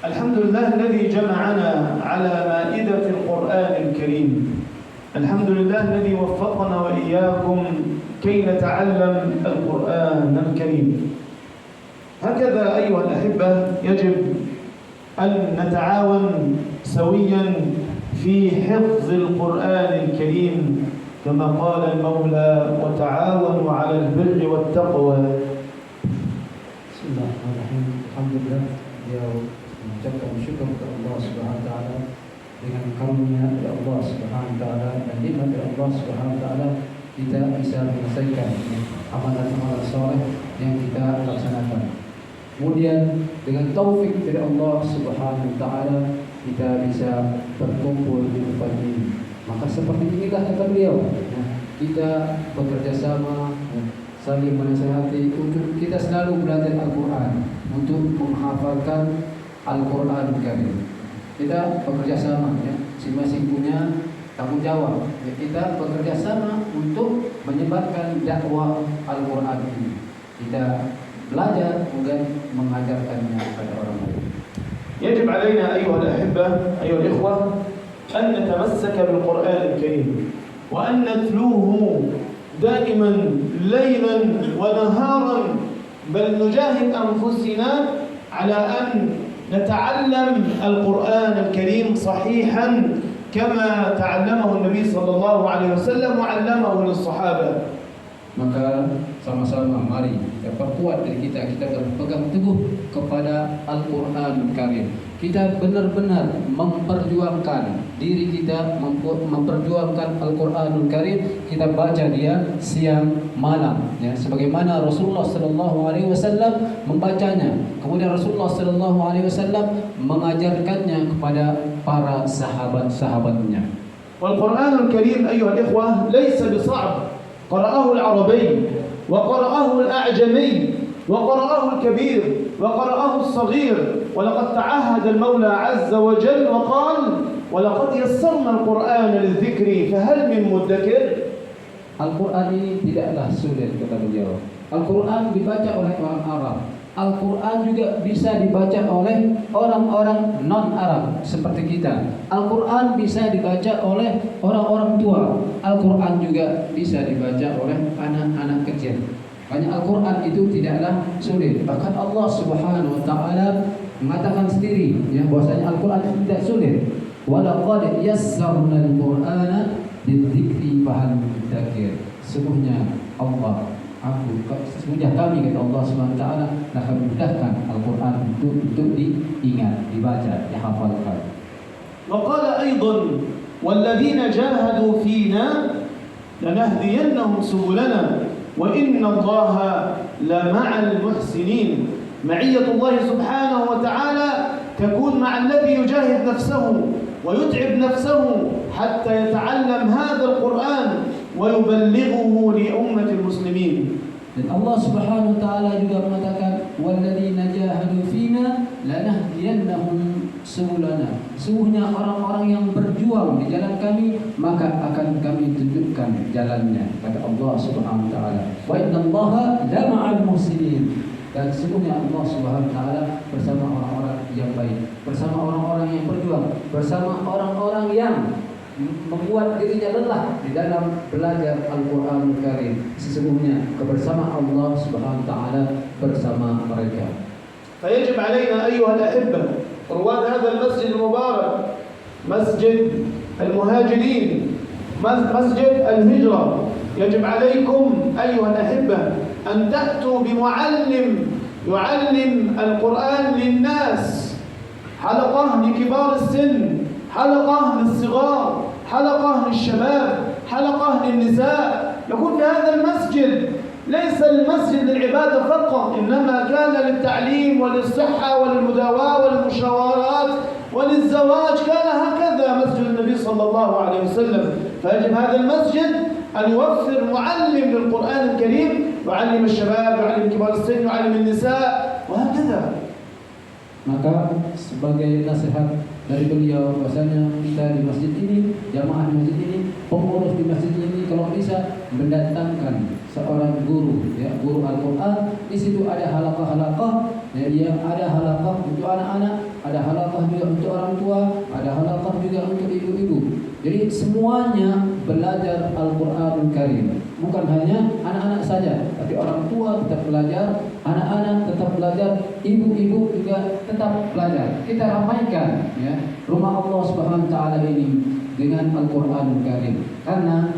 الحمد لله الذي جمعنا على مائدة القرآن الكريم. الحمد لله الذي وفقنا وإياكم كي نتعلم القرآن الكريم. هكذا أيها الأحبة يجب أن نتعاون سويا في حفظ القرآن الكريم كما قال المولى وتعاونوا على البر والتقوى. بسم الله الرحمن الرحيم. الحمد لله, dia mengucapkan syukur kepada Allah Subhanahu wa taala dengan karunia dari Allah Subhanahu wa taala dan nikmat dari Allah Subhanahu wa taala kita bisa menyelesaikan amalan-amalan saleh yang kita laksanakan. Kemudian dengan taufik dari Allah Subhanahu wa taala kita bisa berkumpul di tempat ini. Maka seperti inilah kata beliau, kita bekerja sama, saling menasihati untuk kita selalu belajar Al-Quran, untuk menghafalkan Al-Quran Karim. Kita bekerja sama, masing-masing punya tanggung jawab. Kita bekerja sama untuk menyebarkan dakwah Al-Quran ini. Kita belajar kemudian mengajarkannya kepada orang lain. يجب علينا أيها الأحبة أيها الإخوة أن نتمسك بالقرآن الكريم وأن نتلوه دائما ليلا ونهارا, بل نجاهد أنفسنا على أن نتعلم القرآن الكريم صحيحا كما تعلمه النبي صلى الله عليه وسلم وعلمه للصحابة. Maka sama-sama mari kita perkuat diri kita berpegang teguh kepada Al-Quran Karim. Kita benar-benar memperjuangkan diri kita, memperjuangkan Al-Quranul Karim. Kita baca dia siang malam, sebagaimana Rasulullah sallallahu alaihi wasallam membacanya. Kemudian Rasulullah sallallahu alaihi wasallam mengajarkannya kepada para sahabat-sahabatnya. Wal-Quranul Karim أيها الإخوة ليس بصعب. قرأه العربي وقرأه الأعجمي وقرأه الكبير وقرأه الصغير, ولقد تعهد المولى عز وجل وقال ولقد يسرنا القرآن للذكر فهل من مدكر. Al-Quran ini tidaklah sulit kata beliau. Al-Quran dibaca oleh orang Arab. Al-Quran juga bisa dibaca oleh orang-orang non-Arab seperti kita. Al-Quran bisa dibaca oleh orang-orang tua. Al-Quran juga bisa dibaca oleh anak-anak kecil. Banyak Al-Quran itu tidaklah sulit. Bahkan Allah Subhanahu wa taala mengatakan sendiri bahwasanya Al-Quran itu tidak sulit. Walaqad yassarna al-Qur'ana lidzikri fahal mudzakir. Sesungguhnya sesungguhnya kami kata Allah Subhanahu wa taala akan memudahkan Al-Quran untuk diingat, dibaca, dihafalkan. وقال أيضا والذين جاهدوا فينا لنهدينهم سبلنا وإن الله لمع المحسنين. معية الله سبحانه وتعالى تكون مع الذي يجاهد نفسه ويتعب نفسه حتى يتعلم هذا القرآن ويبلغه لأمة المسلمين. Dan Allah Subhanahu wa taala juga mengatakan walladzina jahadu fina lanahdiyannahum subulana. Sesungguhnya orang-orang yang berjuang di jalan kami maka akan kami tunjukkan jalannya, kata Allah Subhanahu wa taala. Wa innallaha lama'al muhsinin. Dan sesungguhnya Allah Subhanahu wa taala bersama orang-orang yang baik, bersama orang-orang yang berjuang, bersama orang-orang yang membuat dirinya lelah di dalam belajar Al-Quran Karim. Sesungguhnya kebersamaan Allah Subhanahu wa taala bersama mereka. فيجب علينا أيها الأحبة رواد هذا المسجد المبارك, مسجد المهاجرين, مسجد الهجرة, يجب عليكم أيها الأحبة أن تأتوا بمعلم يعلم القرآن للناس, حلقة لكبار السن, حلقة للصغار, حلقة للشباب, حلقة للنساء. يكون في هذا المسجد ليس المسجد للعبادة فقط, إنما كان للتعليم وللصحة وللمداواة وللمشاورات وللزواج. كان هكذا مسجد النبي صلى الله عليه وسلم. فيجب هذا المسجد أن يوفر معلم للقرآن الكريم, يعلم الشباب, يعلم كبار السن, يعلم النساء, وهكذا. Maka sebagai nasihat dari beliau bahasanya kita di masjid ini, jamaah di masjid ini, pengurus di masjid ini kalau bisa mendatangkan seorang guru, ya, guru Al-Quran. Di situ ada halaqah-halaqah, ya, yang ada halaqah untuk anak-anak, ada halaqah juga untuk orang tua, ada halaqah juga untuk ibu-ibu. Jadi semuanya belajar Al-Quranul Karim. Bukan hanya anak-anak saja, tapi orang tua tetap belajar, anak-anak tetap belajar, ibu-ibu juga tetap belajar. Kita ramaikan, ya, rumah Allah Subhanahu wa taala ini dengan Al-Quranul Karim. Karena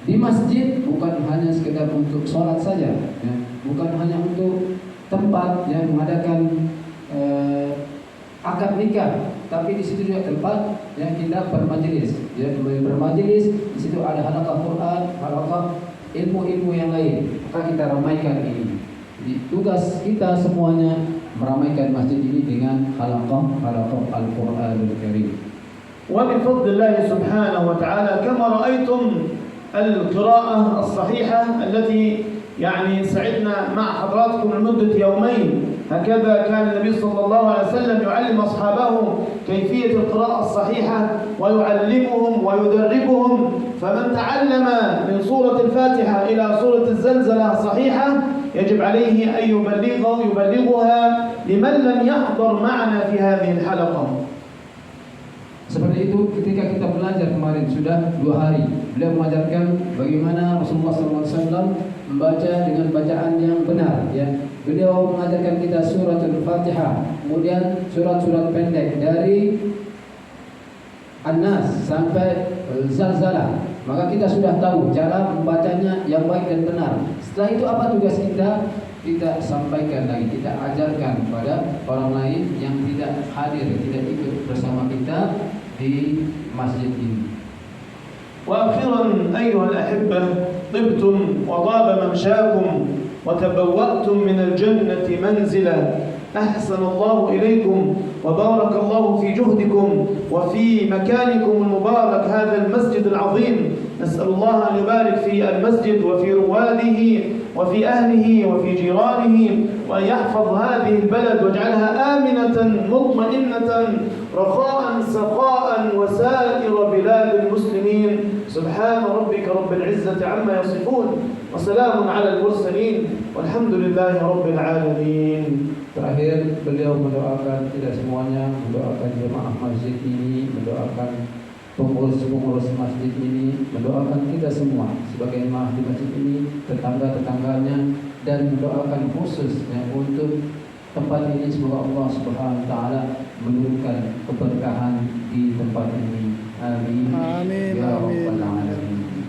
di masjid bukan hanya sekedar untuk sholat saja, ya, bukan hanya untuk tempat yang mengadakan akad nikah, tapi di situ juga tempat yang kita bermajelis, ya, bermajelis. Di situ ada halaqah Quran, halaqah ilmu-ilmu yang lain. Maka kita ramaikan ini. Jadi tugas kita semuanya meramaikan masjid ini dengan halaqah Al-Quranul Karim. وبفضل الله سبحانه وتعالى كما رأيتم القراءة الصحيحة التي يعني سعدنا مع حضراتكم لمدة يومين، هكذا كان النبي صلى الله عليه وسلم يعلم أصحابه كيفية القراءة الصحيحة ويعلمهم ويدربهم. فمن تعلم من سورة الفاتحة إلى سورة الزلزلة صحيحة يجب عليه أن يبلغها لمن لم يحضر معنا في هذه الحلقة. Seperti itu ketika kita belajar kemarin sudah 2 hari, beliau mengajarkan bagaimana Rasulullah SAW membaca dengan bacaan yang benar, ya. Beliau mengajarkan kita suratul Fatihah, kemudian surat-surat pendek dari An-Nas sampai Zalzalah. Maka kita sudah tahu cara membacanya yang baik dan benar. Setelah itu apa tugas kita? Kita sampaikan lagi, kita ajarkan kepada orang lain yang tidak hadir, tidak ikut bersama kita di masjid ini. وأخيرا أيها الأحبة، طبتم وطاب ممشاكم وتبوأتم من الجنة منزلا. أحسن الله إليكم وبارك الله في جهدكم وفي مكانكم المبارك هذا المسجد العظيم. نسأل الله أن يبارك في المسجد وفي رواده وفي أهله وفي جيرانه، وأن يحفظ هذه البلد ويجعلها آمنة مطمئنة رخاء سخاء وسائر بلاد المسلمين. سبحان ربك رب العزة عما يصفون وسلام على المرسلين والحمد لله رب العالمين. Terakhir beliau mendoakan kita semuanya, mendoakan jemaah masjid ini, mendoakan pengurus-pengurus masjid ini, mendoakan kita semua sebagai jemaah di masjid ini, tetangga-tetangganya, dan mendoakan khususnya untuk tempat ini. Semoga Allah Subhanahu wa taala menurunkan keberkahan di tempat ini. Amin. Amin. Ya Rabbal alamin.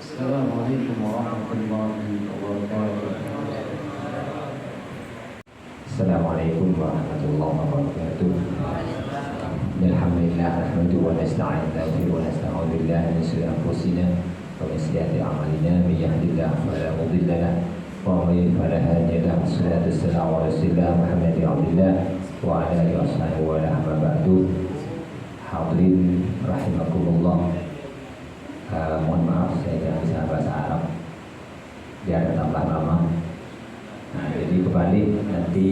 Assalamualaikum warahmatullahi wabarakatuh. Assalamualaikum warahmatullahi wabarakatuh. Alhamdulillah nahmaduhu wa nasta'inu wa nasta'udzu billahi min shururi anfusina wa min sayyiati a'malina. May yahdihillahu fala mudilla lahu wa may yudlil fala hadiya lahu. Wassalatu wassalamu ala rasulillah Muhammadin abdillah wa ala alihi washabihi wa la amma ba'du. Hadirin rahimakumullah. Mohon maaf saya tidak bisa bahasa Arab. Dia ada tambah lama. Nah, jadi kembali nanti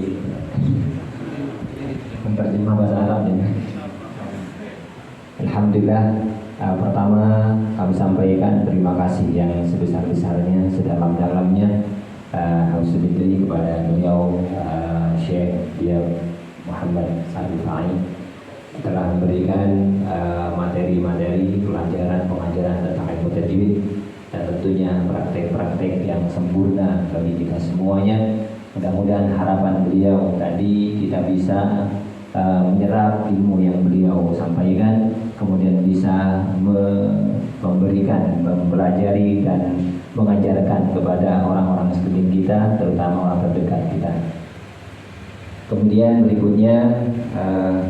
menerjemah bahasa Arab ya. Alhamdulillah, pertama kami sampaikan terima kasih yang sebesar-besarnya, sedalam-dalamnya harus diberi kepada beliau Syekh Muhammad Al-Fai telah memberikan materi-materi pelajaran pengajaran tentang ilmu tajwid, dan tentunya praktek-praktek yang sempurna bagi kita semuanya. Mudah-mudahan harapan beliau tadi kita bisa menyerap ilmu yang beliau sampaikan, kemudian bisa memberikan, mempelajari dan mengajarkan kepada orang-orang sekeliling kita, terutama orang terdekat kita. Kemudian berikutnya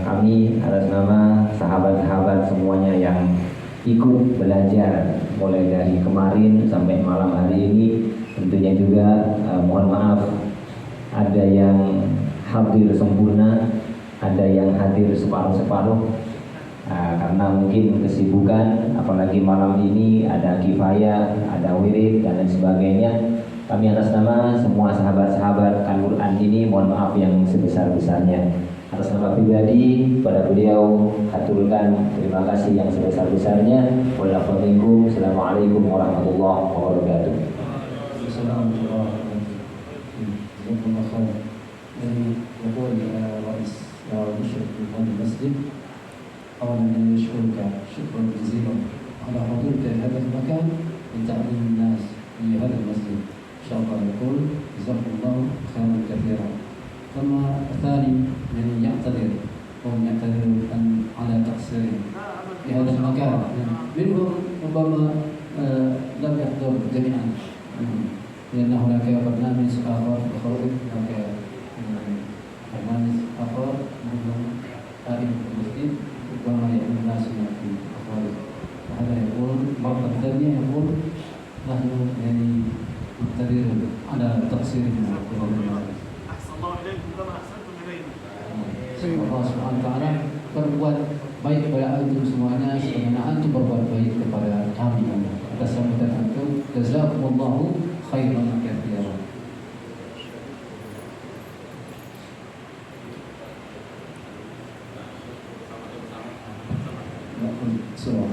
kami atas nama sahabat-sahabat semuanya yang ikut belajar mulai dari kemarin sampai malam hari ini, tentunya juga mohon maaf ada yang hadir sempurna, ada yang hadir separuh-separuh karena mungkin kesibukan, apalagi malam ini ada kifayah, ada wirid dan lain sebagainya. Kami atas nama semua sahabat-sahabat Al-Quran ini mohon maaf yang sebesar-besarnya. Atas nama pribadi pada beliau haturkan terima kasih yang sebesar-besarnya. Wassalamualaikum warahmatullahi wabarakatuh. يقول رئيس مشرف هذا المسجد أولا يشكرك شكرا جزيلا على حضورك لهذا المكان لتعليم الناس في هذا المسجد. إن شاء الله يقول جزاكم الله خيرا كثيرا. ثم الثاني يعتذر على تقصير في هذا المكان. منهم ربما لم يحضر جميعا لأن هناك برنامج آخر هناك برنامج آخر منهم خارج المسجد ربما يكون الناس في الخارج. وهذا يقول مرة ثانية يقول نحن نعتذر على تقصيرنا في هذا المكان. أحسن الله إليكم كما أحسنتم إلينا. Allah Subhanahu wa taala berbuat baik kepada antum semuanya sebagaimana antum berbuat baik kepada kami. Atas sambutan antum, jazakumullahu khairan katsiran. Surah